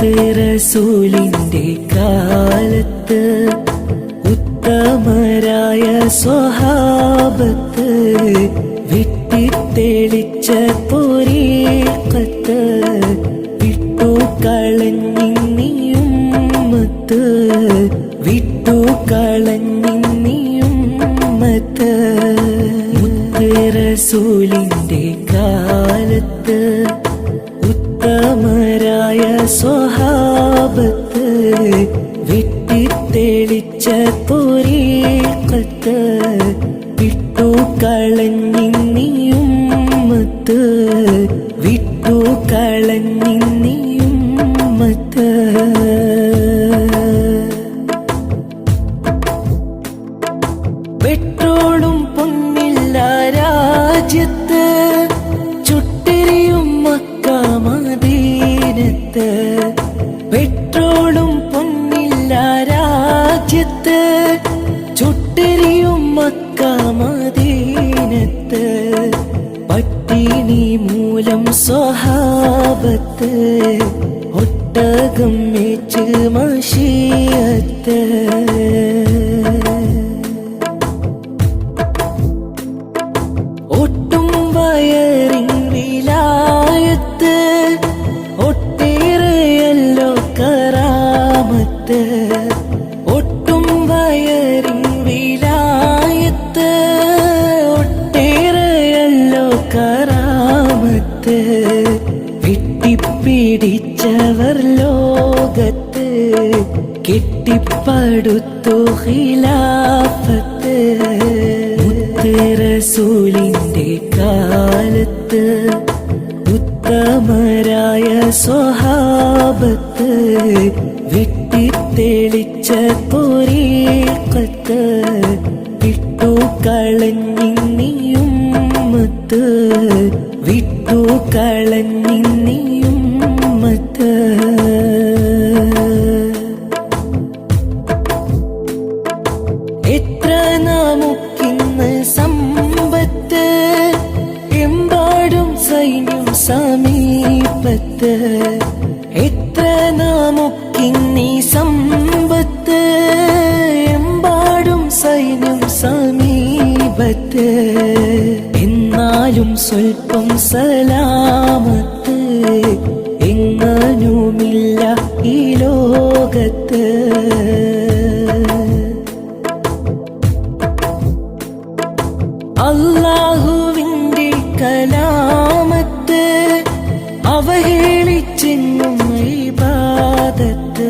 റസൂലിന്റെ കാലത്ത് ഉത്തമരായ സ്വഹാബത്ത് വെട്ടിത്തെളിച്ച ത്വരീഖത്ത് വിട്ടുകളഞ്ഞിന്നിയുമ്മത്ത് വിട്ടുകളഞ്ഞിന്നിയുമ്മത്ത് റസൂലിന്റെ കാലത്ത് ഉത്തമരായ സ്വഹാബത്ത് വെട്ടിത്തെളിച്ച ത്വരീഖത്ത് വിട്ടുകളഞ്ഞിന്നിയുമ്മത്ത് വിട്ടുകളഞ്ഞിന്നിയുമ്മത്ത് പെട്രോളും പൊന്നില്ല രാജ്യത്ത് ചുട്ടെരിയും മക്ക മദീനത്ത് പെട്രോളും പൊന്നില്ല രാജ്യത്ത് ചുട്ടെരിയും മക്ക മദീനത്ത് പട്ടിണി മൂലം സ്വഹാബത്ത് ഒട്ടകം മേച്ച് മശീയത്ത് ഒട്ടും വയറിൻ വിലായത്ത് ഒട്ടേറെയല്ലോ കറാമത്ത് ഒട്ടും വയറിൻ വിലായത്ത് ഒട്ടേറെയല്ലോ കറാമത്ത് വെട്ടിപ്പിടിച്ചവർ ലോകത്ത് കെട്ടിപ്പടുത്തു ഖിലാഫത്ത് റസൂലിന്റെ കാലത്ത് ഉത്തമരായ സ്വഹാബത്ത് വെട്ടിത്തെളിച്ച ത്വരീഖത്ത് വിട്ടുകളഞ്ഞിന്നിയുമ്മത്ത് വിട്ടുകളഞ്ഞിന്നിയുമ്മത്ത് എത്ര നമുക്കിന്ന് സമ്പത്ത് എമ്പാടും സൈന്യം സമീപത്ത് എത്ര നമുക്കിന്നീ സമ്പത്ത് എമ്പാടും സൈന്യം സമീപത്ത് എന്നാലും സ്വൽപ്പം സലാമത്ത് എങ്ങനുമില്ല ഈ ലോകത്ത് അല്ലാഹുവിന്റെ കലാമത്ത് അവഹേളിച്ചെന്നും ഇബാദത്ത്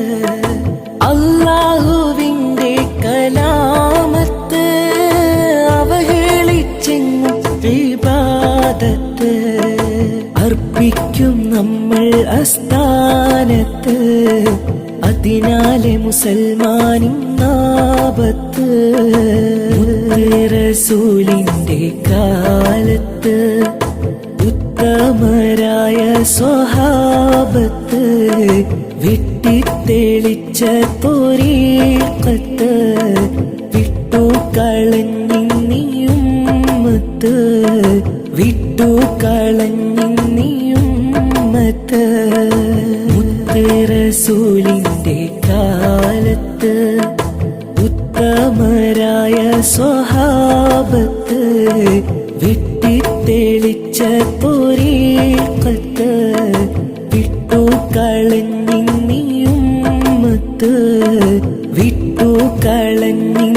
അല്ലാഹുവിന്റെ കലാമത്ത് അവഹേളിച്ചെന്നും ഇബാദത്ത് അർപ്പിക്കും നമ്മൾ അസ്ഥാനത്ത് അതിനാലെ മുസൽമാനിന്നാപത്ത് റസൂലിന്റെ കാലത്ത് ഉത്തമരായ സ്വഹാബത്ത് വെട്ടിത്തെളിച്ച ത്വരീഖത്ത് വിട്ടുകളഞ്ഞിന്നിയുമ്മത്ത് വിട്ടുകളഞ്ഞിന്നിയുമ്മത്ത് റസൂലിന്റെ കാലത്ത് ഉത്തമരായ സ്വഹാബത്ത് വെട്ടിത്തെളിച്ച ത്വരീഖത്ത് വിട്ടുകളഞ്ഞിന്നിയുമ്മത്ത് വിട്ടുകളഞ്ഞി